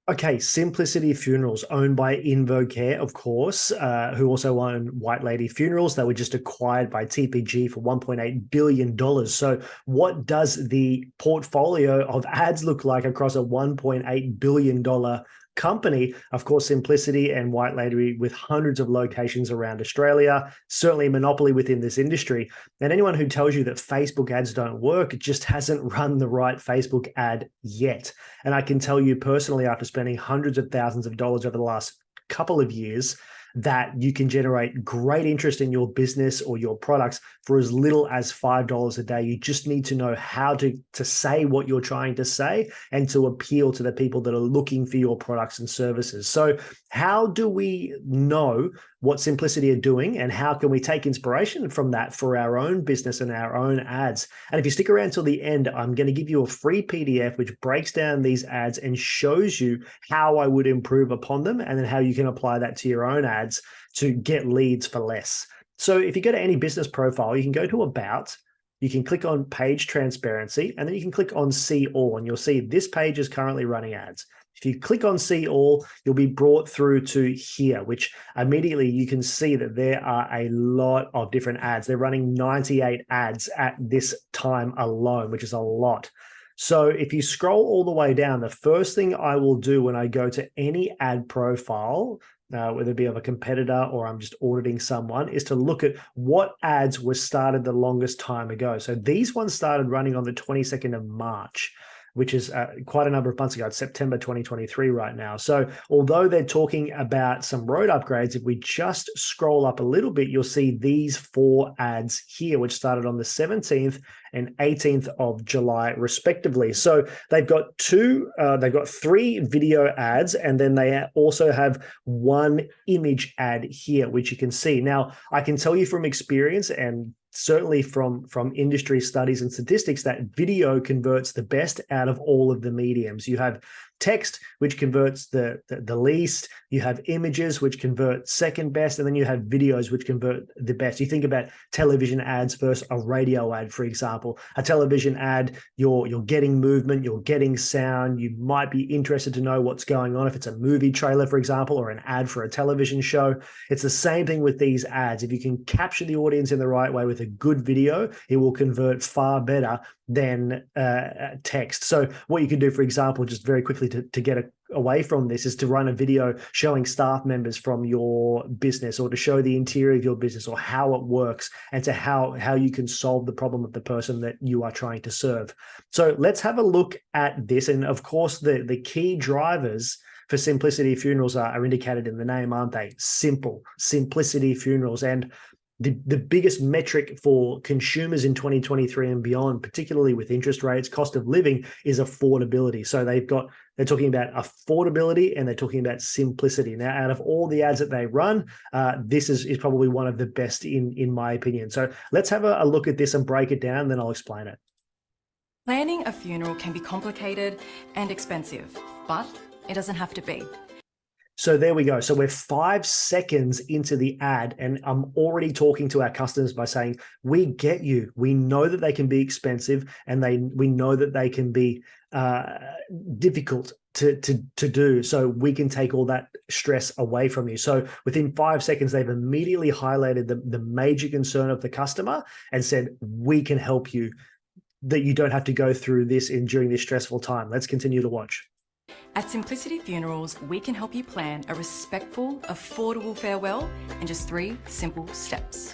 Okay, Simplicity Funerals, owned by InvoCare, of course, who also own White Lady Funerals. They were just acquired by TPG for $1.8 billion. So what does the portfolio of ads look like across a $1.8 billion company? Of course, Simplicity and White Lady with hundreds of locations around Australia, certainly a monopoly within this industry. And anyone who tells you that Facebook ads don't work just hasn't run the right Facebook ad yet. And I can tell you personally, after spending hundreds of thousands of dollars over the last couple of years, that you can generate great interest in your business or your products for as little as $5 a day. You just need to know how to say what you're trying to say and to appeal to the people that are looking for your products and services. So how do we know what Simplicity are doing, and how can we take inspiration from that for our own business and our own ads? And if you stick around till the end, I'm going to give you a free PDF which breaks down these ads and shows you how I would improve upon them, and then how you can apply that to your own ads to get leads for less. So if you go to any business profile, you can go to About, you can click on Page Transparency, and then you can click on See All, and you'll see this page is currently running ads. If you click on See All, you'll be brought through to here, which immediately you can see that there are a lot of different ads. They're running 98 ads at this time alone, which is a lot. So if you scroll all the way down, the first thing I will do when I go to any ad profile, whether it be of a competitor or I'm just auditing someone, is to look at what ads were started the longest time ago. So these ones started running on the 22nd of March, which is quite a number of months ago. It's September 2023 right now. So although they're talking about some road upgrades, if we just scroll up a little bit, you'll see these 4 ads here, which started on the 17th and 18th of July, respectively. So they've got 3 video ads, and then they also have 1 image ad here, which you can see. Now, I can tell you from experience, and certainly from industry studies and statistics, that video converts the best out of all of the mediums. You have text, which converts the least. You have images, which convert second best, and then you have videos, which convert the best. You think about television ads versus a radio ad, for example. A television ad, you're getting movement, you're getting sound. You might be interested to know what's going on if it's a movie trailer, for example, or an ad for a television show. It's the same thing with these ads. If you can capture the audience in the right way with a good video, it will convert far better than text. So what you can do, for example, just very quickly to get away from this, is to run a video showing staff members from your business, or to show the interior of your business, or how it works, and to how you can solve the problem of the person that you are trying to serve. So let's have a look at this. And of course, the key drivers for Simplicity Funerals are indicated in the name, aren't they? Simple, Simplicity Funerals. And the biggest metric for consumers in 2023 and beyond, particularly with interest rates, cost of living, is affordability. So they're talking about affordability, and they're talking about simplicity. Now, out of all the ads that they run, this is probably one of the best in my opinion. So let's have a look at this and break it down, then I'll explain it. Planning a funeral can be complicated and expensive, but it doesn't have to be. So there we go. So we're 5 seconds into the ad, and I'm already talking to our customers by saying, we get you. We know that they can be expensive, and we know that they can be difficult to do. So we can take all that stress away from you. So within 5 seconds, they've immediately highlighted the major concern of the customer and said, we can help you, that you don't have to go through this during this stressful time. Let's continue to watch. At Simplicity Funerals, we can help you plan a respectful, affordable farewell in just 3 simple steps.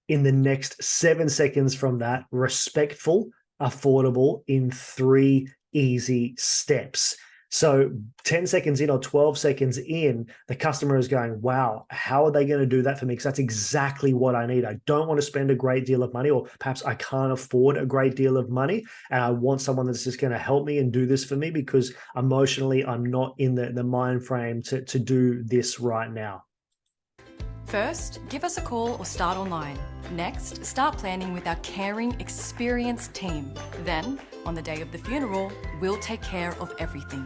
In the next 7 seconds from that, respectful, affordable in 3 easy steps. So 10 seconds in or 12 seconds in, the customer is going, wow, how are they going to do that for me? Because that's exactly what I need. I don't want to spend a great deal of money, or perhaps I can't afford a great deal of money, and I want someone that's just going to help me and do this for me, because emotionally I'm not in the mind frame to do this right now. First, give us a call or start online. Next, start planning with our caring, experienced team. Then, on the day of the funeral, we'll take care of everything.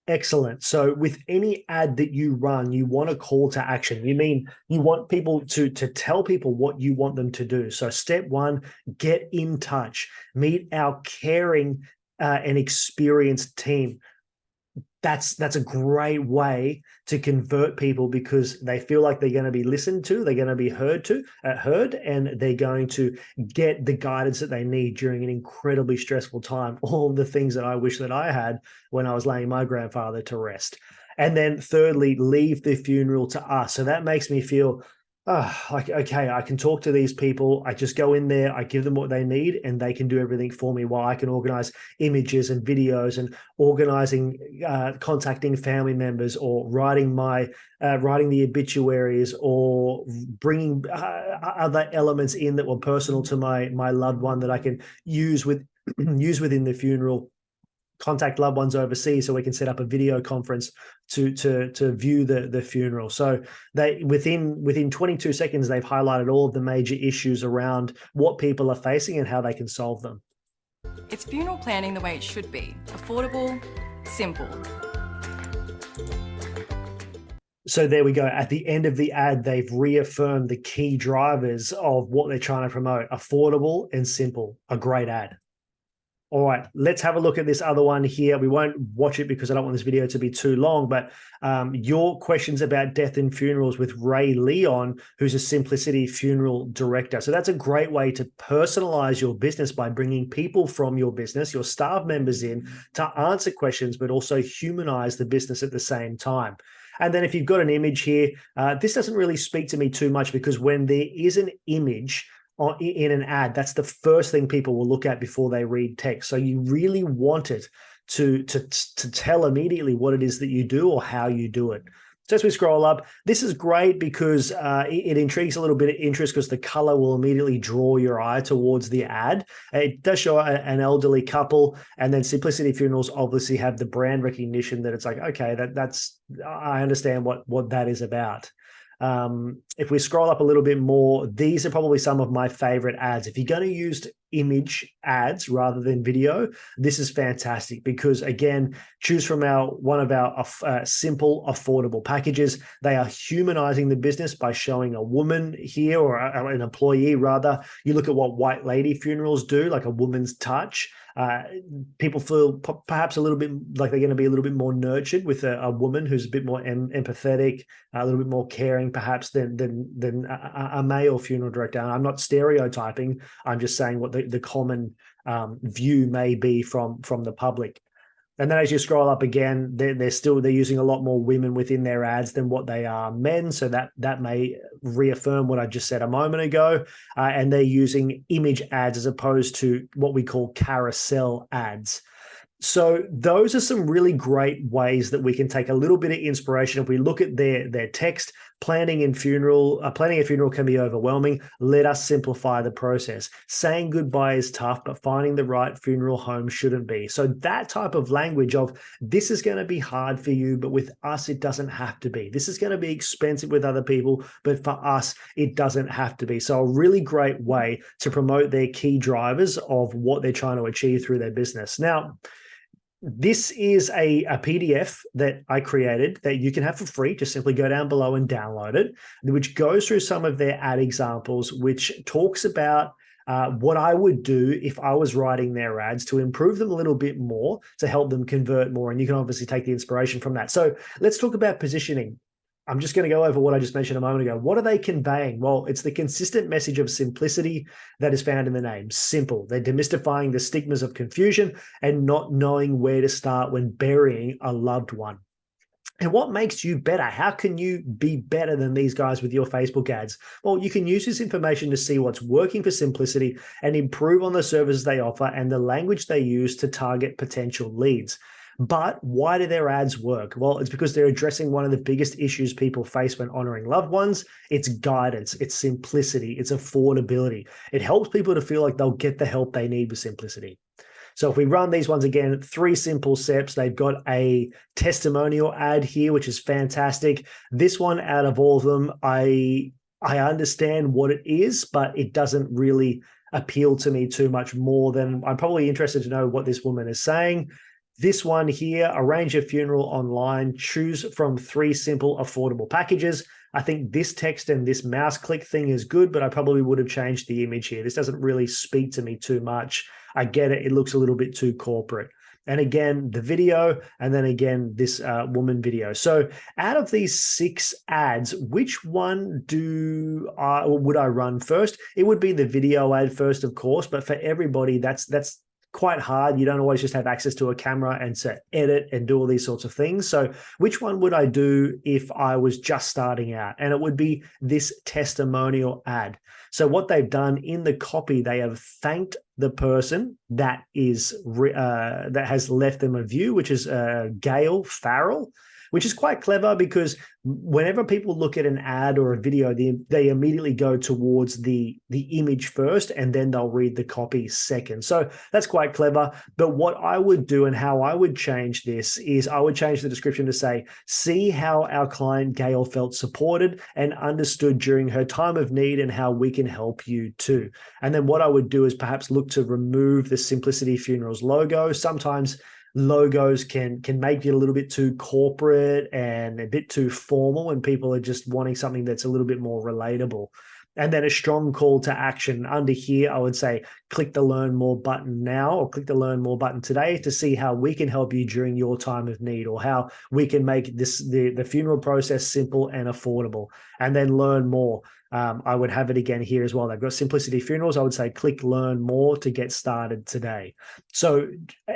Excellent. So with any ad that you run, you want a call to action. You want people to tell people what you want them to do. So step 1, get in touch. Meet our caring and experienced team. that's a great way to convert people, because they feel like they're going to be listened to, they're going to be heard, and they're going to get the guidance that they need during an incredibly stressful time. All the things that I wish that I had when I was laying my grandfather to rest. And then thirdly, leave the funeral to us. So that makes me feel, like, okay, I can talk to these people. I just go in there, I give them what they need, and they can do everything for me, while I can organize images and videos and organizing, contacting family members, or writing the obituaries, or bringing other elements in that were personal to my loved one that I can use within the funeral. Contact loved ones overseas so we can set up a video conference to view the funeral. So they within 22 seconds, they've highlighted all of the major issues around what people are facing and how they can solve them. It's funeral planning the way it should be: affordable, simple. So there we go. At the end of the ad, they've reaffirmed the key drivers of what they're trying to promote: affordable and simple. A great ad. All right, let's have a look at this other one here. We won't watch it because I don't want this video to be too long, but your questions about death and funerals with Ray Leon, who's a Simplicity funeral director. So that's a great way to personalize your business by bringing people from your business, your staff members in to answer questions, but also humanize the business at the same time. And then if you've got an image here, this doesn't really speak to me too much, because when there is an image in an ad, that's the first thing people will look at before they read text. So you really want it to tell immediately what it is that you do or how you do it. So as we scroll up, this is great because it intrigues a little bit of interest, because the color will immediately draw your eye towards the ad. It does show an elderly couple, and then Simplicity Funerals obviously have the brand recognition that it's like, okay, that's I understand what that is about. If we scroll up a little bit more, these are probably some of my favorite ads. If you're going to use image ads rather than video, this is fantastic, because again, choose from one of our simple, affordable packages. They are humanizing the business by showing a woman here, or an employee rather. You look at what white lady funerals do, like a woman's touch. People feel perhaps a little bit like they're going to be a little bit more nurtured with a woman who's a bit more empathetic, a little bit more caring perhaps than a male funeral director. And I'm not stereotyping. I'm just saying what the common view may be from the public. And then as you scroll up again, they're using a lot more women within their ads than what they are men. So that may reaffirm what I just said a moment ago. And they're using image ads as opposed to what we call carousel ads. So those are some really great ways that we can take a little bit of inspiration. If we look at their text, planning a funeral can be overwhelming. Let us simplify the process. Saying goodbye is tough, but finding the right funeral home shouldn't be. So that type of language of, this is going to be hard for you, but with us, it doesn't have to be. This is going to be expensive with other people, but for us, it doesn't have to be. So a really great way to promote their key drivers of what they're trying to achieve through their business. Now, this is a PDF that I created that you can have for free. Just simply go down below and download it, which goes through some of their ad examples, which talks about what I would do if I was writing their ads to improve them a little bit more, to help them convert more. And you can obviously take the inspiration from that. So let's talk about positioning. I'm just going to go over what I just mentioned a moment ago. What are they conveying? Well, it's the consistent message of simplicity that is found in the name. Simple. They're demystifying the stigmas of confusion and not knowing where to start when burying a loved one. And what makes you better? How can you be better than these guys with your Facebook ads? Well, you can use this information to see what's working for Simplicity and improve on the services they offer and the language they use to target potential leads. But why do their ads work? Well, it's because they're addressing one of the biggest issues people face when honoring loved ones. It's guidance, it's simplicity, it's affordability. It helps people to feel like they'll get the help they need with Simplicity. So if we run these ones again, 3 simple steps. They've got a testimonial ad here, which is fantastic. This one out of all of them, I understand what it is, but it doesn't really appeal to me too much more than I'm probably interested to know what this woman is saying. This one here, arrange a funeral online, choose from 3 simple, affordable packages. I think this text and this mouse click thing is good, but I probably would have changed the image here. This doesn't really speak to me too much. I get it. It looks a little bit too corporate. and again the video, and then again this woman video. So out of these 6 ads, which one would I run first? It would be the video ad first, of course, but for everybody that's quite hard. You don't always just have access to a camera and to edit and do all these sorts of things. So which one would I do if I was just starting out? And it would be this testimonial ad. So what they've done in the copy, they have thanked the person that has left them a review, which is Gail Farrell, which is quite clever because whenever people look at an ad or a video, they immediately go towards the image first, and then they'll read the copy second. So that's quite clever. But what I would do and how I would change this is I would change the description to say, see how our client Gail felt supported and understood during her time of need and how we can help you too. And then what I would do is perhaps look to remove the Simplicity Funerals logo. Sometimes logos can make it a little bit too corporate and a bit too formal, and people are just wanting something that's a little bit more relatable. And then a strong call to action. Under here, I would say, click the Learn More button now, or click the Learn More button today to see how we can help you during your time of need, or how we can make the funeral process simple and affordable. And then learn more. I would have it again here as well. They've got Simplicity Funerals. I would say click Learn More to get started today. So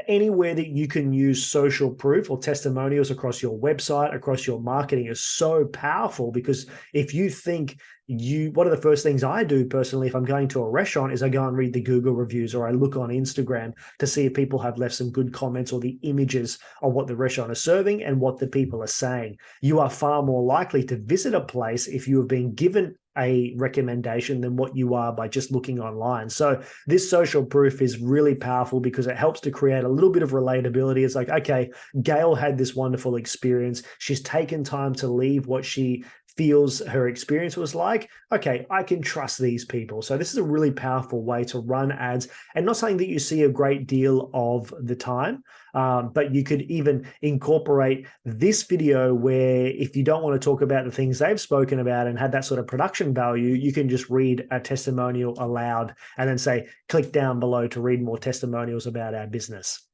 anywhere that you can use social proof or testimonials across your website, across your marketing is so powerful, because if you think one of the first things I do personally, if I'm going to a restaurant, is I go and read the Google reviews, or I look on Instagram to see if people have left some good comments or the images of what the restaurant is serving and what the people are saying. You are far more likely to visit a place if you have been given a recommendation than what you are by just looking online. So this social proof is really powerful because it helps to create a little bit of relatability. It's like, okay, Gail had this wonderful experience. She's taken time to leave what she feels her experience was like. Okay, I can trust these people. So this is a really powerful way to run ads, and not something that you see a great deal of the time. But you could even incorporate this video where if you don't want to talk about the things they've spoken about and had that sort of production value, you can just read a testimonial aloud and then say, click down below to read more testimonials about our business.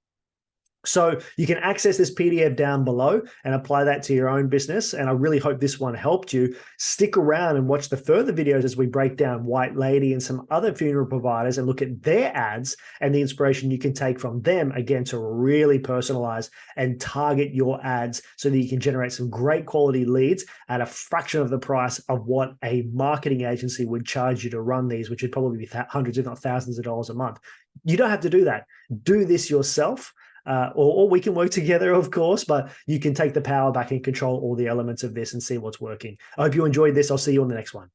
So you can access this PDF down below and apply that to your own business. And I really hope this one helped you. Stick around and watch the further videos as we break down White Lady and some other funeral providers and look at their ads and the inspiration you can take from them, again, to really personalize and target your ads so that you can generate some great quality leads at a fraction of the price of what a marketing agency would charge you to run these, which would probably be hundreds, if not thousands of dollars a month. You don't have to do that. Do this yourself. Or we can work together, of course, but you can take the power back and control all the elements of this and see what's working. I hope you enjoyed this. I'll see you on the next one.